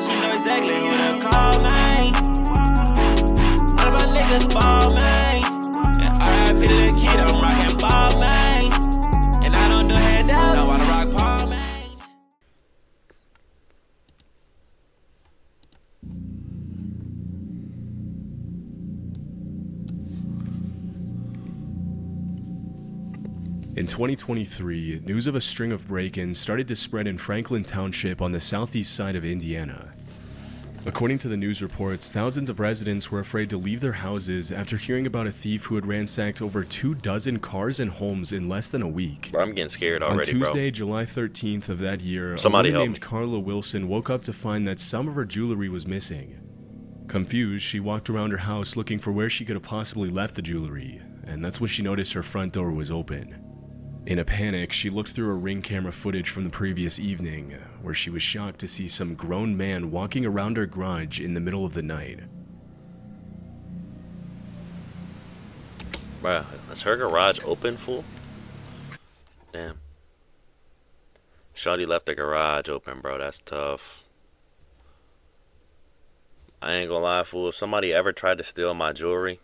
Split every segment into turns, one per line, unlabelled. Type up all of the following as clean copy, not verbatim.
now she know exactly who to call, man. All of my niggas ball, man. And R.I.P. to the kid, I'm rockin' ball, man. And I don't do handouts, I wanna rock Paul, man.
In 2023, news of a string of break-ins started to spread in Franklin Township on the southeast side of Indiana. According to the news reports, thousands of residents were afraid to leave their houses after hearing about a thief who had ransacked over 24 cars and homes in less than a week.
Bro, I'm getting scared already, bro.
On Tuesday, July 13th of that year,
Somebody
a woman
help
named Carla Wilson woke up to find that some of her jewelry was missing. Confused, she walked around her house looking for where she could have possibly left the jewelry, and that's when she noticed her front door was open. In a panic, she looked through her Ring camera footage from the previous evening, where she was shocked to see some grown man walking around her garage in the middle of the night.
Bruh, is her garage open, fool? Damn. Shawty left the garage open, bro. That's tough. I ain't gonna lie, fool. If somebody ever tried to steal my jewelry...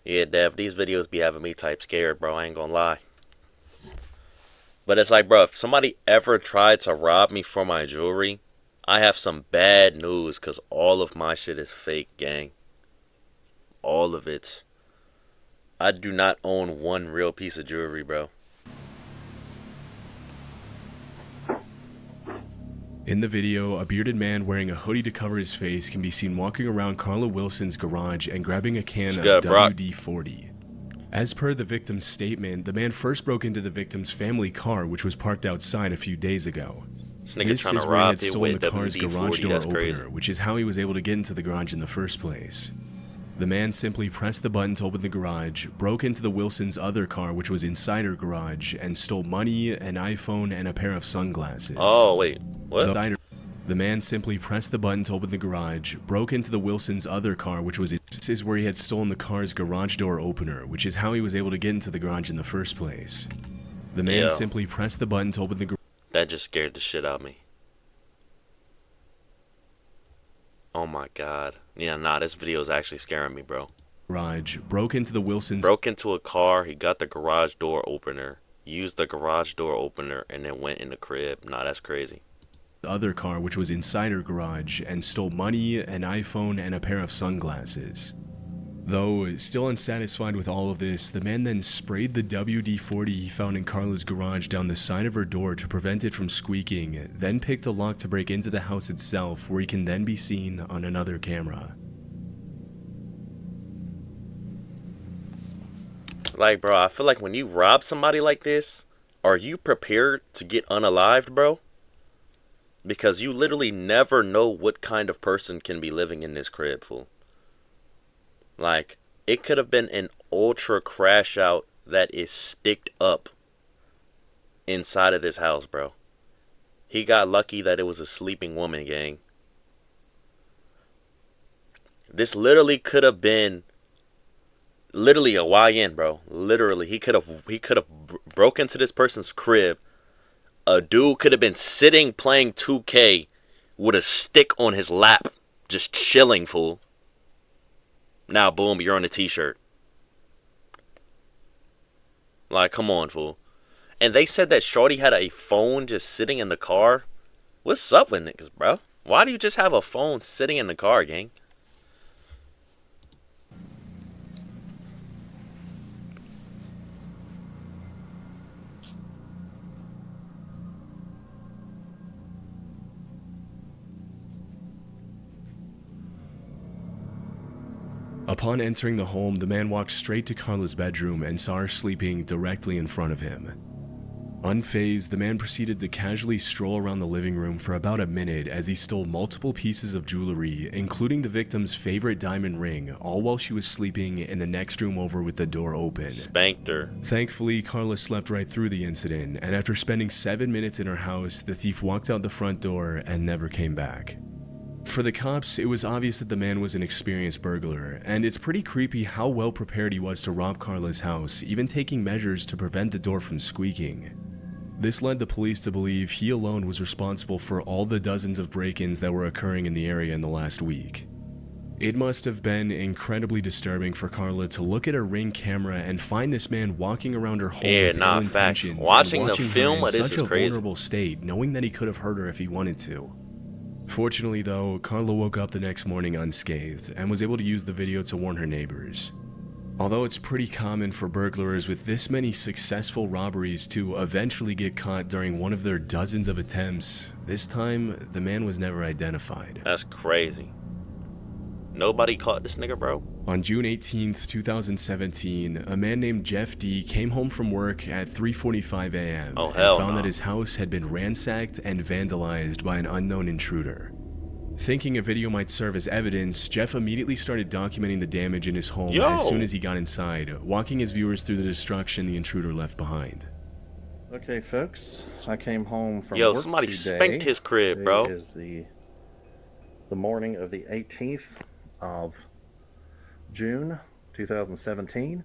Yeah, Dev, these videos be having me type scared, bro. I ain't gonna lie. But it's like, bro, if somebody ever tried to rob me for my jewelry, I have some bad news, because all of my shit is fake, gang. All of it. I do not own one real piece of jewelry, bro.
In the video, a bearded man wearing a hoodie to cover his face can be seen walking around Carla Wilson's garage and grabbing a can of WD-40. As per the victim's statement, the man first broke into the victim's family car, which was parked outside a few days ago. This is where he had stolen the car's garage door opener, which is how he was able to get into the garage in the first place. The man simply pressed the button to open the garage, broke into the Wilson's other car, which was inside her garage, and stole money, an iPhone, and a pair of sunglasses.
Oh, wait. What?
The man simply pressed the button to open the garage, broke into the Wilson's other car, which was where he had stolen the car's garage door opener, which is how he was able to get into the garage in the first place. The man simply pressed the button to open the garage.
That just scared the shit out of me. Oh my god. Yeah, nah, this video is actually scaring me, bro.
Garage, broke into the Wilson's...
Broke into a car, he got the garage door opener, used the garage door opener, and then went in the crib. Nah, that's crazy.
Other car, which was inside her garage, and stole money, an iPhone, and a pair of sunglasses. Though still unsatisfied with all of this, the man then sprayed the WD-40 he found in Carla's garage down the side of her door to prevent it from squeaking, then picked the lock to break into the house itself, where he can then be seen on another camera.
Like, bro, I feel like when you rob somebody like this, are you prepared to get unalived, bro? Because you literally never know what kind of person can be living in this crib, fool. Like, it could have been an ultra crash out that is sticked up inside of this house, bro. He got lucky that it was a sleeping woman, gang. This literally could have been literally a YN, bro. Literally, he could have broke into this person's crib. A dude could have been sitting playing 2K with a stick on his lap, just chilling, fool. Now, boom, you're on a t-shirt. Like, come on, fool. And they said that Shorty had a phone just sitting in the car. What's up with niggas, bro? Why do you just have a phone sitting in the car, gang?
Upon entering the home, the man walked straight to Carla's bedroom and saw her sleeping directly in front of him. Unfazed, the man proceeded to casually stroll around the living room for about a minute as he stole multiple pieces of jewelry, including the victim's favorite diamond ring, all while she was sleeping in the next room over with the door open.
Spanked her.
Thankfully, Carla slept right through the incident, and after spending 7 minutes in her house, the thief walked out the front door and never came back. For the cops, it was obvious that the man was an experienced burglar, and it's pretty creepy how well prepared he was to rob Carla's house, even taking measures to prevent the door from squeaking. This led the police to believe he alone was responsible for all the dozens of break-ins that were occurring in the area in the last week. It must have been incredibly disturbing for Carla to look at her Ring camera and find this man walking around her home with ill intentions,
watching the film
in
this
such
is
a
crazy.
vulnerable state, knowing that he could have hurt her if he wanted to. Fortunately though, Carla woke up the next morning unscathed and was able to use the video to warn her neighbors. Although it's pretty common for burglars with this many successful robberies to eventually get caught during one of their dozens of attempts, this time the man was never identified.
That's crazy. Nobody caught this nigga, bro?
On June 18th, 2017, a man named Jeff D came home from work at 3:45 a.m.
Oh,
and
hell
found
no.
that his house had been ransacked and vandalized by an unknown intruder. Thinking a video might serve as evidence, Jeff immediately started documenting the damage in his home as soon as he got inside, walking his viewers through the destruction the intruder left behind.
Okay, folks, I came home from
Yo,
work
somebody
today.
spanked his crib, bro.
It is the morning of the 18th of June 2017.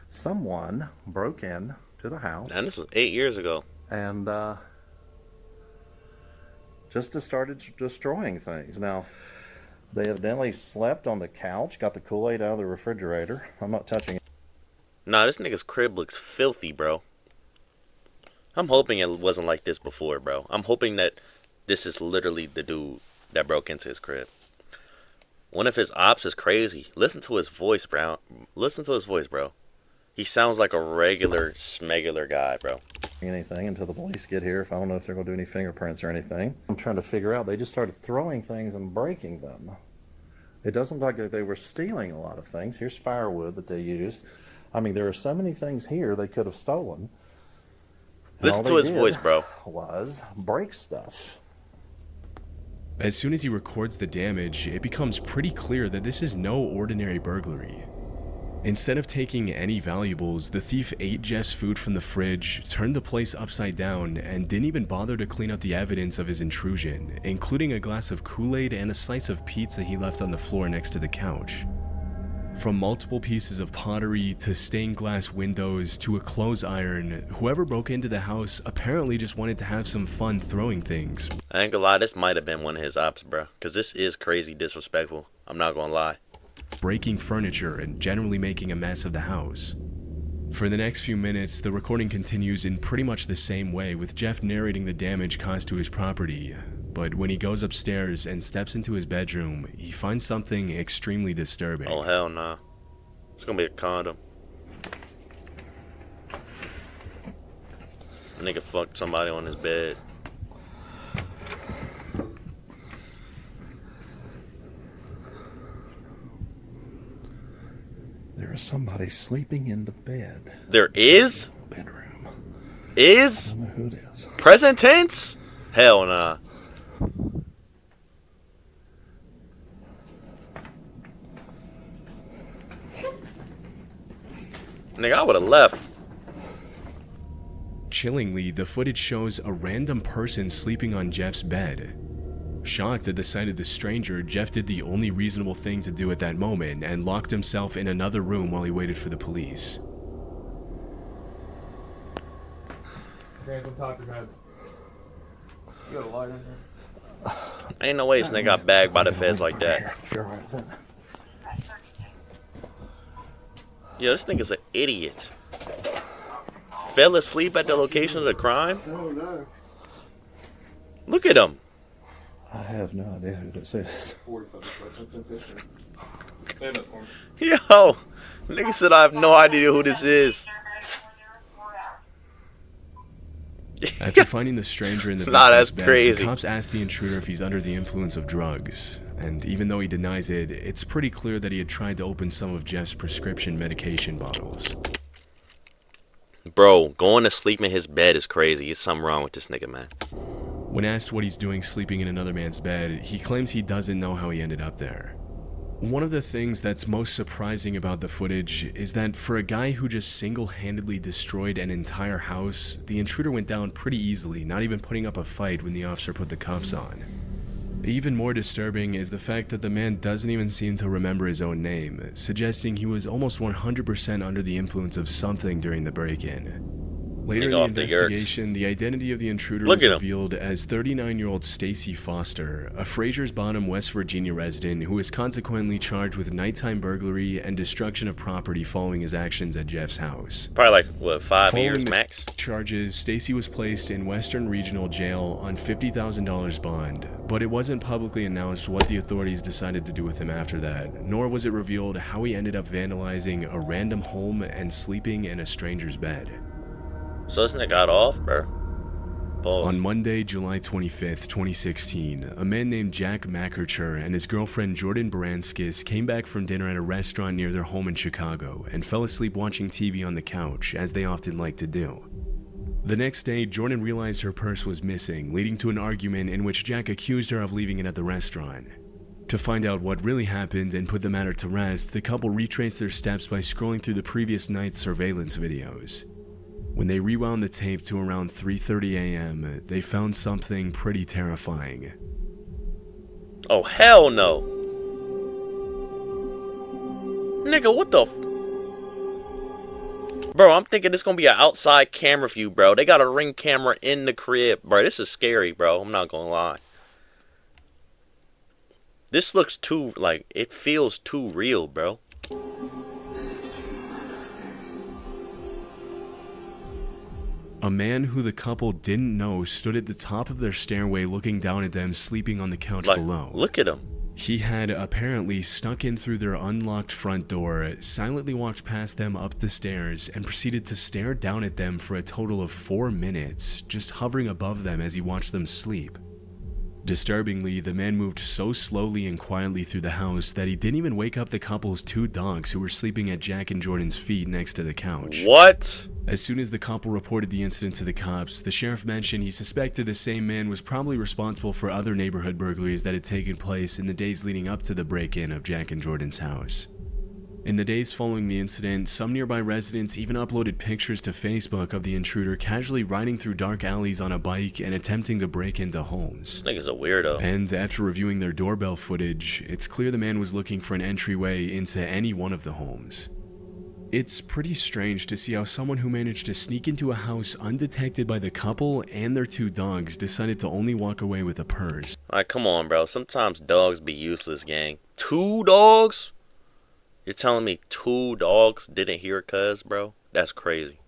Someone broke in to the house.
And this was 8 years ago.
And just started destroying things. Now, they evidently slept on the couch, got the Kool-Aid out of the refrigerator. I'm not touching it.
Nah, this nigga's crib looks filthy, bro. I'm hoping it wasn't like this before, bro. I'm hoping that this is literally the dude that broke into his crib. One of his ops is crazy. Listen to his voice, bro. Listen to his voice, bro. He sounds like a regular, smegular guy, bro.
Anything until the police get here. If I don't know if they're going to do any fingerprints or anything. I'm trying to figure out. They just started throwing things and breaking them. It doesn't look like they were stealing a lot of things. Here's firewood that they used. I mean, there are so many things here they could have stolen.
Listen to his voice, bro.
Was break stuff.
As soon as he records the damage, it becomes pretty clear that this is no ordinary burglary. Instead of taking any valuables, the thief ate Jeff's food from the fridge, turned the place upside down, and didn't even bother to clean up the evidence of his intrusion, including a glass of Kool-Aid and a slice of pizza he left on the floor next to the couch. From multiple pieces of pottery to stained glass windows to a clothes iron, whoever broke into the house apparently just wanted to have some fun throwing things.
I ain't gonna lie, this might have been one of his ops, bro. Because this is crazy disrespectful. I'm not gonna lie.
Breaking furniture and generally making a mess of the house. For the next few minutes, the recording continues in pretty much the same way, with Jeff narrating the damage caused to his property. But when he goes upstairs and steps into his bedroom, he finds something extremely disturbing.
Oh, hell nah. It's gonna be a condom. A nigga fucked somebody on his bed.
There is somebody sleeping in the bed.
There is?
Bedroom.
Is?
I don't know who it is.
Present tense? Hell nah. Nigga, I would have left.
Chillingly, the footage shows a random person sleeping on Jeff's bed. Shocked at the sight of the stranger, Jeff did the only reasonable thing to do at that moment and locked himself in another room while he waited for the police.
Hands on top of your head. You got a light in there?
Ain't no way this nigga got bagged by the feds like that.
You're right with it.
Yo, this nigga's an idiot. Fell asleep at the location of the crime?
No, no.
Look at him.
I have no idea who this is.
45. Stand up for me.
Yo, nigga said I have no idea who this is.
After finding the stranger in the
Nah, that's
victim's bed,
crazy.
the cops asked the intruder if he's under the influence of drugs. And even though he denies it, it's pretty clear that he had tried to open some of Jeff's prescription medication bottles.
Bro, going to sleep in his bed is crazy. There's something wrong with this nigga, man.
When asked what he's doing sleeping in another man's bed, he claims he doesn't know how he ended up there. One of the things that's most surprising about the footage is that for a guy who just single-handedly destroyed an entire house, the intruder went down pretty easily, not even putting up a fight when the officer put the cuffs on. Even more disturbing is the fact that the man doesn't even seem to remember his own name, suggesting he was almost 100% under the influence of something during the break-in. Later in the investigation, the identity of the intruder was revealed as 39-year-old Stacy Foster, a Fraser's Bottom, West Virginia resident who was consequently charged with nighttime burglary and destruction of property following his actions at Jeff's house.
Probably like, what, 5 years max?
Charges, Stacy was placed in Western Regional Jail on $50,000 bond, but it wasn't publicly announced what the authorities decided to do with him after that, nor was it revealed how he ended up vandalizing a random home and sleeping in a stranger's bed.
So this nigga got off, bro. Balls.
On Monday, July 25th, 2016, a man named Jack McArcher and his girlfriend Jordan Baranskis came back from dinner at a restaurant near their home in Chicago and fell asleep watching TV on the couch, as they often like to do. The next day, Jordan realized her purse was missing, leading to an argument in which Jack accused her of leaving it at the restaurant. To find out what really happened and put the matter to rest, the couple retraced their steps by scrolling through the previous night's surveillance videos. When they rewound the tape to around 3:30 a.m., they found something pretty terrifying.
Oh, hell no. Nigga, what the Bro, I'm thinking it's gonna be an outside camera view, bro. They got a Ring camera in the crib. Bro, this is scary, bro. I'm not gonna lie. This looks too, like, it feels too real, bro.
A man who the couple didn't know stood at the top of their stairway looking down at them sleeping on the couch below.
Look at him.
He had apparently snuck in through their unlocked front door, silently walked past them up the stairs, and proceeded to stare down at them for a total of 4 minutes, just hovering above them as he watched them sleep. Disturbingly, the man moved so slowly and quietly through the house that he didn't even wake up the couple's 2 dogs who were sleeping at Jack and Jordan's feet next to the couch.
What?
As soon as the couple reported the incident to the cops, the sheriff mentioned he suspected the same man was probably responsible for other neighborhood burglaries that had taken place in the days leading up to the break-in of Jack and Jordan's house. In the days following the incident, some nearby residents even uploaded pictures to Facebook of the intruder casually riding through dark alleys on a bike and attempting to break into homes.
This nigga's a weirdo.
And after reviewing their doorbell footage, it's clear the man was looking for an entryway into any one of the homes. It's pretty strange to see how someone who managed to sneak into a house undetected by the couple and their 2 dogs decided to only walk away with a purse.
Alright, come on, bro. Sometimes dogs be useless, gang. 2 dogs? You're telling me 2 dogs didn't hear cuz, bro? That's crazy.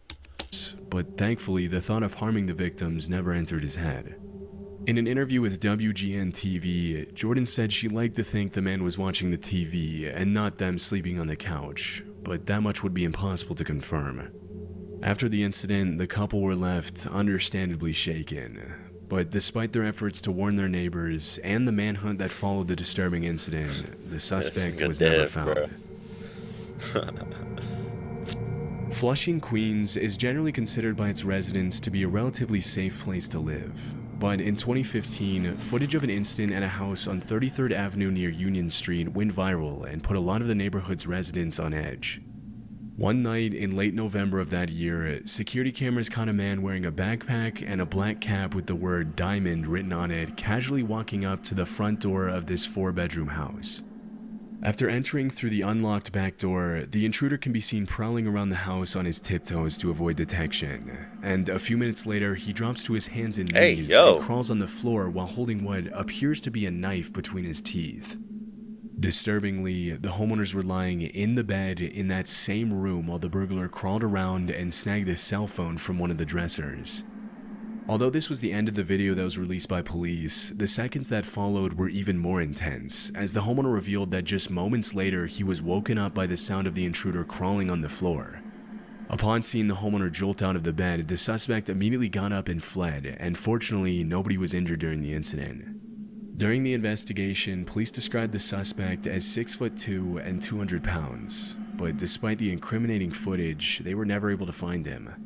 But thankfully, the thought of harming the victims never entered his head. In an interview with WGN-TV, Jordan said she liked to think the man was watching the TV and not them sleeping on the couch, but that much would be impossible to confirm. After the incident, the couple were left understandably shaken. But despite their efforts to warn their neighbors and the manhunt that followed the disturbing incident, the suspect was never found. Flushing, Queens is generally considered by its residents to be a relatively safe place to live. But in 2015, footage of an incident at a house on 33rd Avenue near Union Street went viral and put a lot of the neighborhood's residents on edge. One night in late November of that year, security cameras caught a man wearing a backpack and a black cap with the word "Diamond" written on it casually walking up to the front door of this 4-bedroom house. After entering through the unlocked back door, the intruder can be seen prowling around the house on his tiptoes to avoid detection, and a few minutes later he drops to his hands and knees and crawls on the floor while holding what appears to be a knife between his teeth. Disturbingly, the homeowners were lying in the bed in that same room while the burglar crawled around and snagged a cell phone from one of the dressers. Although this was the end of the video that was released by police, the seconds that followed were even more intense, as the homeowner revealed that just moments later he was woken up by the sound of the intruder crawling on the floor. Upon seeing the homeowner jolt out of the bed, the suspect immediately got up and fled, and fortunately nobody was injured during the incident. During the investigation, police described the suspect as 6'2" and 200 pounds, but despite the incriminating footage, they were never able to find him.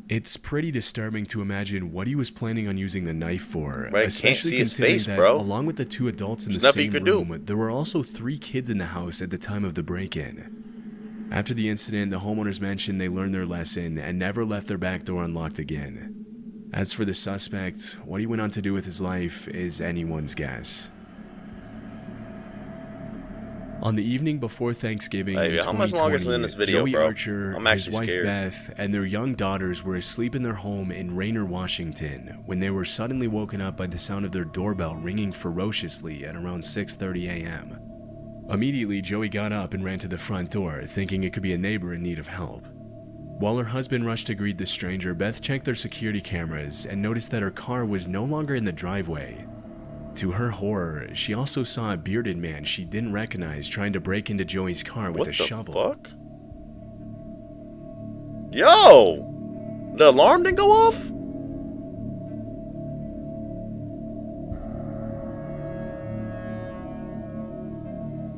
It's pretty disturbing to imagine what he was planning on using the knife for, especially considering that along with the 2 adults in the same room, there were also 3 kids in the house at the time of the break-in. After the incident, the homeowners mentioned they learned their lesson and never left their back door unlocked again. As for the suspect, what he went on to do with his life is anyone's guess. On the evening before Thanksgiving in
How much longer is in this
2020,
video,
Joey
bro?
Archer,
I'm
his
actually
wife
scared.
Beth, and their young daughters were asleep in their home in Raynor, Washington, when they were suddenly woken up by the sound of their doorbell ringing ferociously at around 6:30 a.m. Immediately, Joey got up and ran to the front door, thinking it could be a neighbor in need of help. While her husband rushed to greet the stranger, Beth checked their security cameras and noticed that her car was no longer in the driveway. To her horror, she also saw a bearded man she didn't recognize trying to break into Joey's car with a shovel.
What the fuck? Yo! The alarm didn't go off?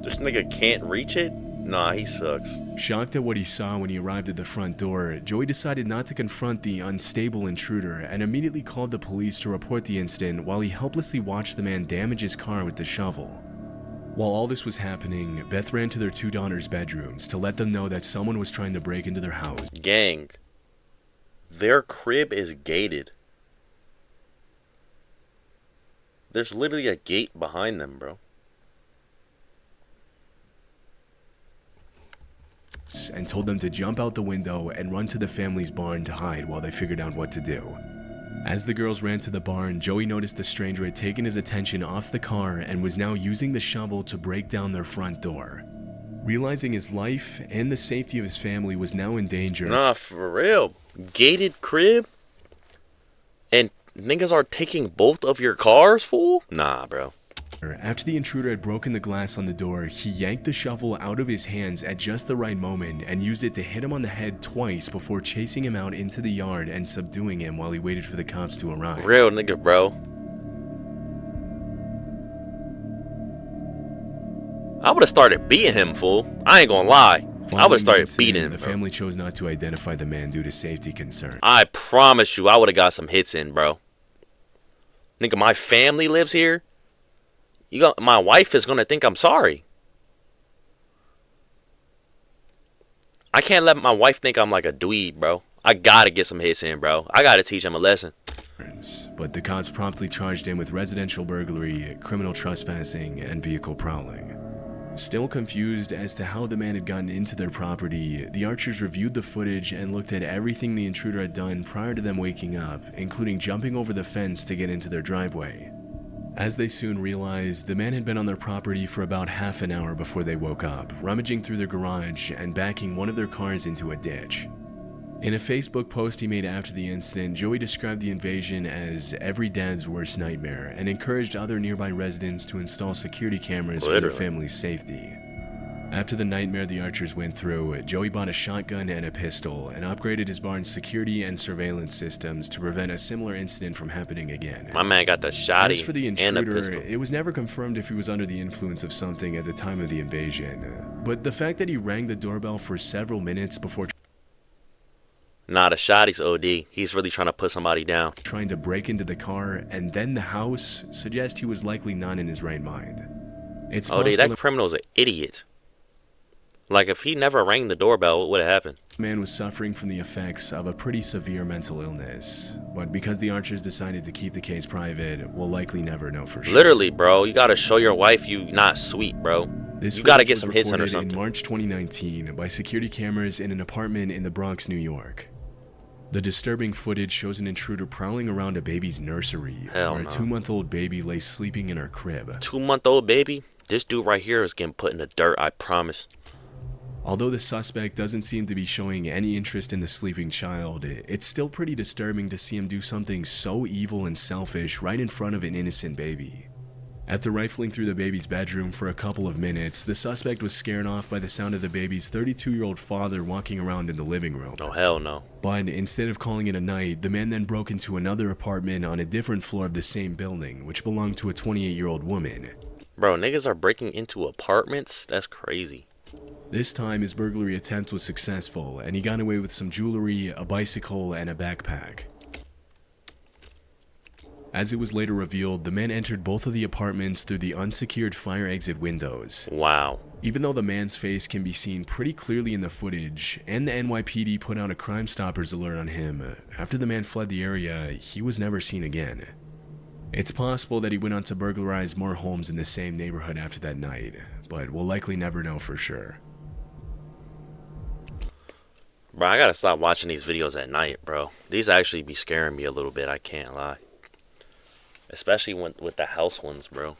This nigga can't reach it? Nah, he sucks.
Shocked at what he saw when he arrived at the front door, Joey decided not to confront the unstable intruder and immediately called the police to report the incident while he helplessly watched the man damage his car with the shovel. While all this was happening, Beth ran to their two daughters' bedrooms to let them know that someone was trying to break into their house.
Gang, their crib is gated. There's literally a gate behind them, bro.
And told them to jump out the window and run to the family's barn to hide while they figured out what to do. As the girls ran to the barn, Joey noticed the stranger had taken his attention off the car and was now using the shovel to break down their front door. Realizing his life and the safety of his family was now in danger.
Nah, for real. Gated crib? And niggas are taking both of your cars, fool? Nah, bro.
After the intruder had broken the glass on the door, he yanked the shovel out of his hands at just the right moment and used it to hit him on the head twice before chasing him out into the yard and subduing him while he waited for the cops to arrive.
Real nigga, bro. I would have started beating him, fool. I ain't gonna lie. I would have started beating him.
The family chose not to identify the man due to safety concerns.
I promise you, I would have got some hits in, bro. Nigga, my family lives here. My wife is gonna think I'm sorry. I can't let my wife think I'm like a dweeb, bro. I gotta get some hits in, bro. I gotta teach him a lesson.
But the cops promptly charged him with residential burglary, criminal trespassing, and vehicle prowling. Still confused as to how the man had gotten into their property, the Archers reviewed the footage and looked at everything the intruder had done prior to them waking up, including jumping over the fence to get into their driveway. As they soon realized, the man had been on their property for about half an hour before they woke up, rummaging through their garage and backing one of their cars into a ditch. In a Facebook post he made after the incident, Joey described the invasion as every dad's worst nightmare and encouraged other nearby residents to install security cameras for their family's safety. After the nightmare the Archers went through, Joey bought a shotgun and a pistol and upgraded his barn's security and surveillance systems to prevent a similar incident from happening again.
My man got the shotty
As for the
and the
intruder,
pistol.
it was never confirmed if he was under the influence of something at the time of the invasion, but the fact that he rang the doorbell for several minutes before
Nah, the shotty's OD. He's really trying to put somebody down.
trying to break into the car and then the house suggests he was likely not in his right mind. It's
OD,
possible
that criminal's an idiot. Like, if he never rang the doorbell, what would have happened?
the man was suffering from the effects of a pretty severe mental illness, but because the Archers decided to keep the case private, we'll likely never know for sure.
Literally, bro. You gotta show your wife you not sweet, bro.
This
You gotta
footage
get
was
some hits in or
recorded
something.
in March 2019 by security cameras in an apartment in the Bronx, New York. The disturbing footage shows an intruder prowling around a baby's nursery,
Hell
where a
no.
2-month-old baby lay sleeping in her crib.
2-month-old baby? This dude right here is getting put in the dirt, I promise.
Although the suspect doesn't seem to be showing any interest in the sleeping child, it's still pretty disturbing to see him do something so evil and selfish right in front of an innocent baby. After rifling through the baby's bedroom for a couple of minutes, the suspect was scared off by the sound of the baby's 32-year-old father walking around in the living room.
Oh, hell no.
But instead of calling it a night, the man then broke into another apartment on a different floor of the same building, which belonged to a 28-year-old woman.
Bro, niggas are breaking into apartments? That's crazy.
This time, his burglary attempt was successful, and he got away with some jewelry, a bicycle, and a backpack. As it was later revealed, the man entered both of the apartments through the unsecured fire exit windows.
Wow.
Even though the man's face can be seen pretty clearly in the footage, and the NYPD put out a Crime Stoppers alert on him, after the man fled the area, he was never seen again. It's possible that he went on to burglarize more homes in the same neighborhood after that night, but we'll likely never know for sure.
Bro, I gotta stop watching these videos at night, bro. These actually be scaring me a little bit, I can't lie. Especially with the house ones, bro.